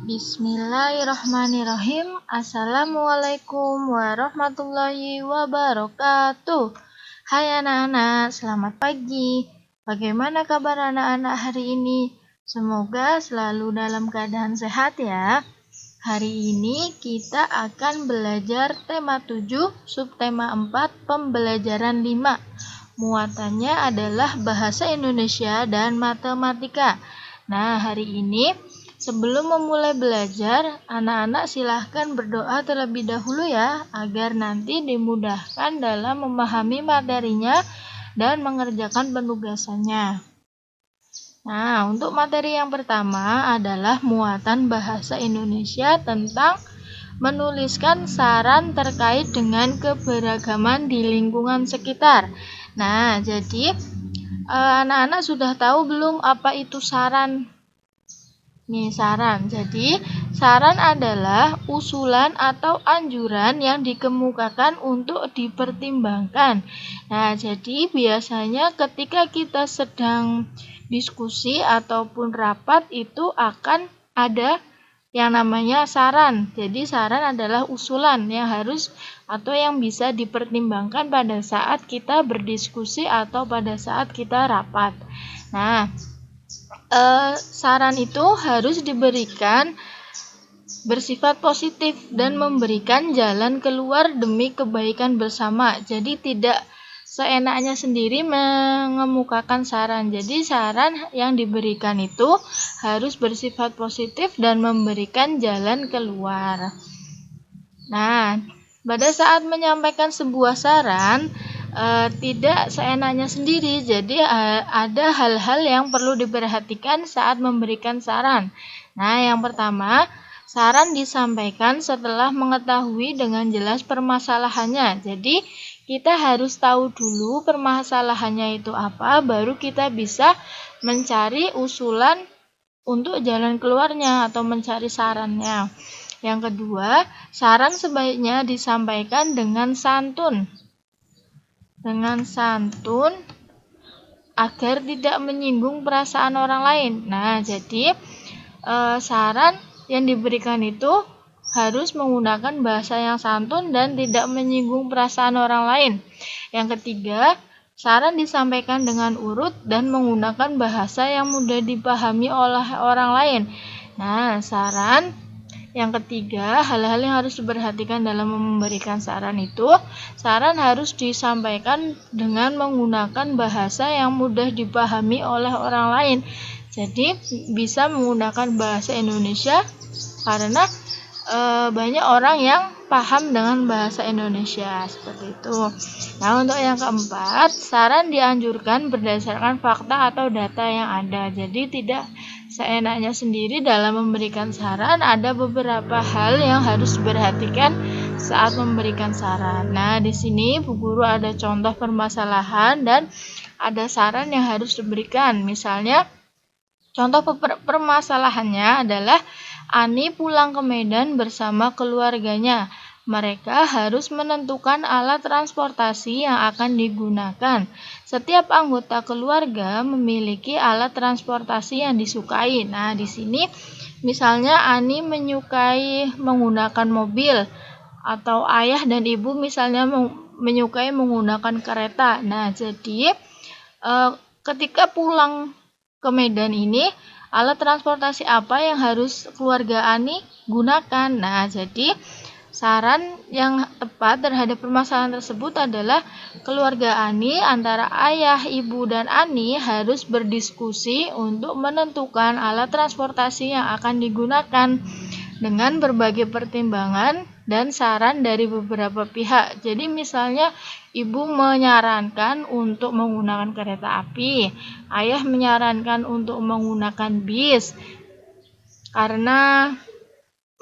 Bismillahirrahmanirrahim. Assalamualaikum warahmatullahi wabarakatuh. Hai anak-anak, selamat pagi. Bagaimana kabar anak-anak hari ini? Semoga selalu dalam keadaan sehat ya. Hari ini kita akan belajar tema 7, subtema 4, pembelajaran 5. Muatannya adalah bahasa Indonesia dan matematika. Nah, hari ini sebelum memulai belajar, anak-anak silahkan berdoa terlebih dahulu ya, agar nanti dimudahkan dalam memahami materinya dan mengerjakan penugasannya. Nah, untuk materi yang pertama adalah muatan bahasa Indonesia tentang menuliskan saran terkait dengan keberagaman di lingkungan sekitar. Nah, jadi anak-anak sudah tahu belum apa itu saran? Nih, saran. Jadi, saran adalah usulan atau anjuran yang dikemukakan untuk dipertimbangkan. Nah, jadi biasanya ketika kita sedang diskusi ataupun rapat itu akan ada yang namanya saran. Jadi, saran adalah usulan yang harus atau yang bisa dipertimbangkan pada saat kita berdiskusi atau pada saat kita rapat. Nah, saran itu harus diberikan bersifat positif dan memberikan jalan keluar demi kebaikan bersama. Jadi tidak seenaknya sendiri mengemukakan saran. Jadi saran yang diberikan itu harus bersifat positif dan memberikan jalan keluar. Nah, pada saat menyampaikan sebuah saran, tidak seenaknya sendiri, jadi ada hal-hal yang perlu diperhatikan saat memberikan saran. Nah, yang pertama, saran disampaikan setelah mengetahui dengan jelas permasalahannya. Jadi, kita harus tahu dulu permasalahannya itu apa, baru kita bisa mencari usulan untuk jalan keluarnya atau mencari sarannya. Yang kedua, saran sebaiknya disampaikan dengan santun agar tidak menyinggung perasaan orang lain. Nah, jadi saran yang diberikan itu harus menggunakan bahasa yang santun dan tidak menyinggung perasaan orang lain. Yang ketiga, saran disampaikan dengan urut dan menggunakan bahasa yang mudah dipahami oleh orang lain. Nah, yang ketiga, hal-hal yang harus diperhatikan dalam memberikan saran itu, saran harus disampaikan dengan menggunakan bahasa yang mudah dipahami oleh orang lain. Jadi, bisa menggunakan bahasa Indonesia karena banyak orang yang paham dengan bahasa Indonesia, seperti itu. Nah, untuk yang keempat, saran dianjurkan berdasarkan fakta atau data yang ada. Jadi, tidak seenaknya sendiri dalam memberikan saran, ada beberapa hal yang harus diperhatikan saat memberikan saran. Nah, di sini Bu Guru ada contoh permasalahan dan ada saran yang harus diberikan. Misalnya, contoh permasalahannya adalah Ani pulang ke Medan bersama keluarganya. Mereka harus menentukan alat transportasi yang akan digunakan. Setiap anggota keluarga memiliki alat transportasi yang disukai. Nah, di sini misalnya Ani menyukai menggunakan mobil atau ayah dan ibu misalnya menyukai menggunakan kereta. Nah, jadi ketika pulang ke Medan ini, alat transportasi apa yang harus keluarga Ani gunakan? Nah, jadi saran yang tepat terhadap permasalahan tersebut adalah keluarga Ani antara ayah, ibu, dan Ani harus berdiskusi untuk menentukan alat transportasi yang akan digunakan dengan berbagai pertimbangan dan saran dari beberapa pihak. Jadi misalnya ibu menyarankan untuk menggunakan kereta api, ayah menyarankan untuk menggunakan bis karena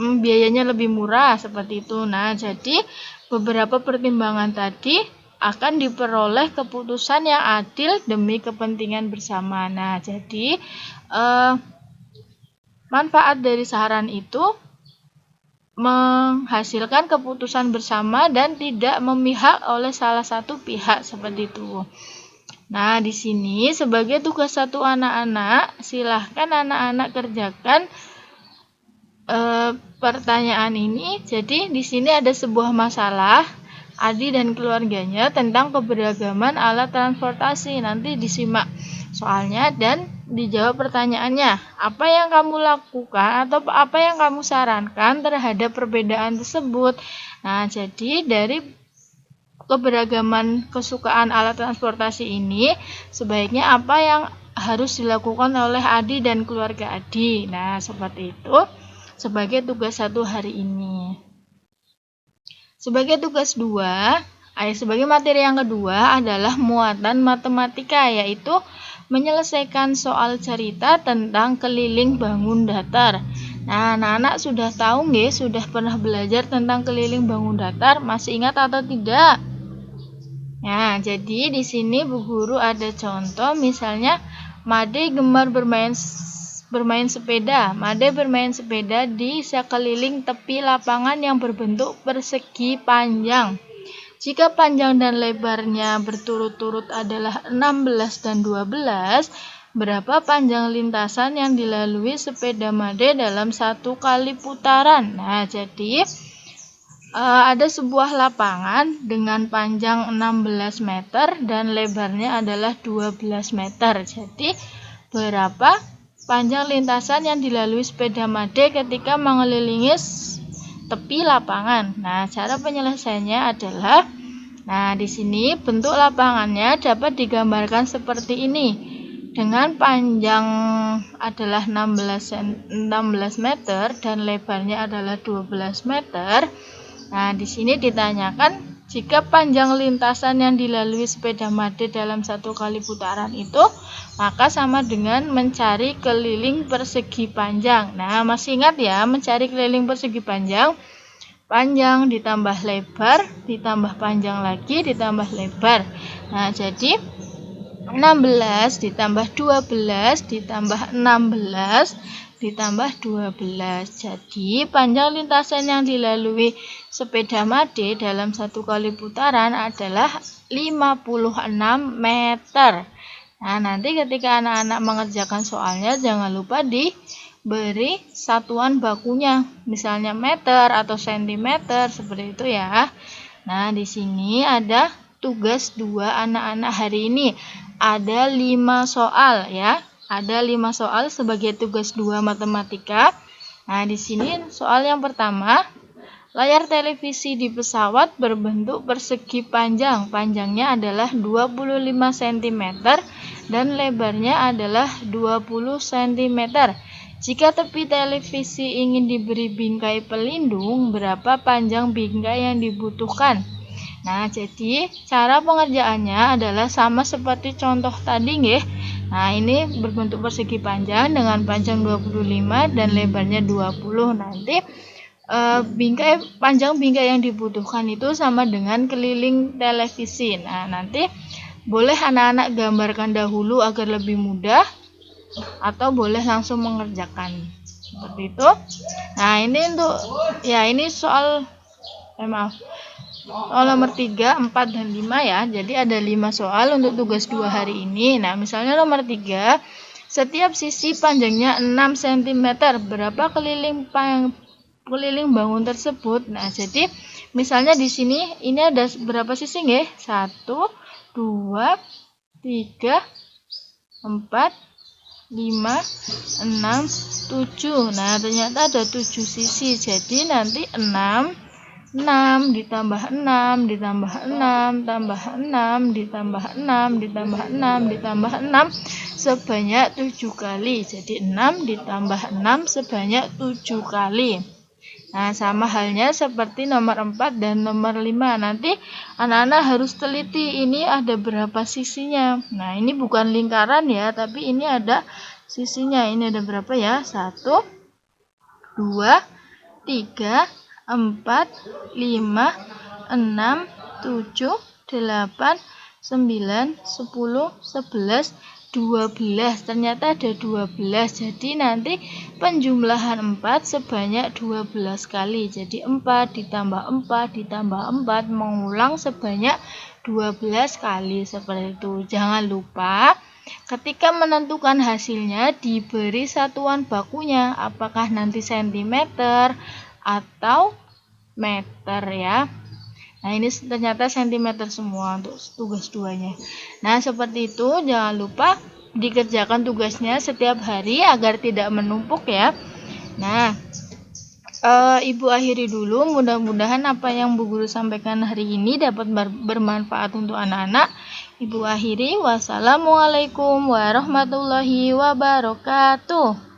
biayanya lebih murah, seperti itu. Nah, jadi beberapa pertimbangan tadi akan diperoleh keputusan yang adil demi kepentingan bersama. Nah, jadi manfaat dari saran itu menghasilkan keputusan bersama dan tidak memihak oleh salah satu pihak, seperti itu. Nah, di sini sebagai tugas satu anak-anak, silahkan anak-anak kerjakan pertanyaan ini, jadi di sini ada sebuah masalah Adi dan keluarganya tentang keberagaman alat transportasi. Nanti disimak soalnya dan dijawab pertanyaannya. Apa yang kamu lakukan atau apa yang kamu sarankan terhadap perbedaan tersebut? Nah, jadi dari keberagaman kesukaan alat transportasi ini, sebaiknya apa yang harus dilakukan oleh Adi dan keluarga Adi. Nah, seperti itu sebagai tugas 1 hari ini. Sebagai tugas 2, sebagai materi yang kedua adalah muatan matematika, yaitu menyelesaikan soal cerita tentang keliling bangun datar. Nah, anak-anak sudah tahu nggih, sudah pernah belajar tentang keliling bangun datar, masih ingat atau tidak? Nah, jadi di sini Bu Guru ada contoh, misalnya Made gemar bermain sepeda. Made bermain sepeda di sekeliling tepi lapangan yang berbentuk persegi panjang. Jika panjang dan lebarnya berturut-turut adalah 16 dan 12, berapa panjang lintasan yang dilalui sepeda Made dalam 1 kali putaran? Nah, jadi ada sebuah lapangan dengan panjang 16 meter dan lebarnya adalah 12 meter. Jadi, berapa panjang lintasan yang dilalui sepeda Made ketika mengelilingi tepi lapangan? Nah, cara penyelesaiannya adalah, di sini bentuk lapangannya dapat digambarkan seperti ini. Dengan panjang adalah 16 meter dan lebarnya adalah 12 meter. Nah, di sini ditanyakan jika panjang lintasan yang dilalui sepeda Made dalam 1 kali putaran itu, maka sama dengan mencari keliling persegi panjang. Nah, masih ingat ya, mencari keliling persegi panjang? Panjang ditambah lebar, ditambah panjang lagi, ditambah lebar. Nah, jadi 16 ditambah 12 ditambah 16 ditambah 12. Jadi panjang lintasan yang dilalui sepeda Made dalam 1 kali putaran adalah 56 meter. Nah, nanti ketika anak-anak mengerjakan soalnya jangan lupa diberi satuan bakunya, misalnya meter atau sentimeter, seperti itu ya. Nah, di sini ada tugas 2 anak-anak hari ini. Ada 5 soal ya. Ada 5 soal sebagai tugas 2 matematika. Nah, di sini soal yang pertama, layar televisi di pesawat berbentuk persegi panjang. Panjangnya adalah 25 cm dan lebarnya adalah 20 cm. Jika tepi televisi ingin diberi bingkai pelindung, berapa panjang bingkai yang dibutuhkan? Nah, jadi cara pengerjaannya adalah sama seperti contoh tadi nggih. Nah, ini berbentuk persegi panjang dengan panjang 25 dan lebarnya 20. Nanti panjang bingkai yang dibutuhkan itu sama dengan keliling televisi. Nah, nanti boleh anak-anak gambarkan dahulu agar lebih mudah atau boleh langsung mengerjakan. Seperti itu. Nah, ini ini soal soal nomor 3, 4, dan 5 ya. Jadi ada 5 soal untuk tugas 2 hari ini. Nah, misalnya nomor 3, setiap sisi panjangnya 6 cm. Berapa keliling bangun tersebut? Nah, jadi misalnya di sini ini ada berapa sisi nggih? 1, 2, 3, 4, 5, 6, 7. Nah, ternyata ada 7 sisi. Jadi nanti 6 ditambah 6 ditambah 6 tambah 6 ditambah 6 ditambah 6 ditambah 6 sebanyak 7 kali. Jadi 6 ditambah 6 sebanyak 7 kali. Nah, sama halnya seperti nomor 4 dan nomor 5. Nanti anak-anak harus teliti ini ada berapa sisinya. Nah, ini bukan lingkaran ya, tapi ini ada sisinya. Ini ada berapa ya? 1, 2, 3, 4, 5, 6, 7, 8, 9, 10, 11, 12. Ternyata ada 12. Jadi nanti penjumlahan 4 sebanyak 12 kali. Jadi 4 ditambah 4 ditambah 4 mengulang sebanyak 12 kali. Seperti itu. Jangan lupa Ketika menentukan hasilnya diberi satuan bakunya, apakah nanti sentimeter atau meter ya. Nah, ini ternyata sentimeter semua untuk tugas 2-nya. Nah, seperti itu, jangan lupa dikerjakan tugasnya setiap hari agar tidak menumpuk ya. Nah, Ibu akhiri dulu, mudah-mudahan apa yang Bu Guru sampaikan hari ini dapat bermanfaat untuk anak-anak. Ibu akhiri, wassalamualaikum warahmatullahi wabarakatuh.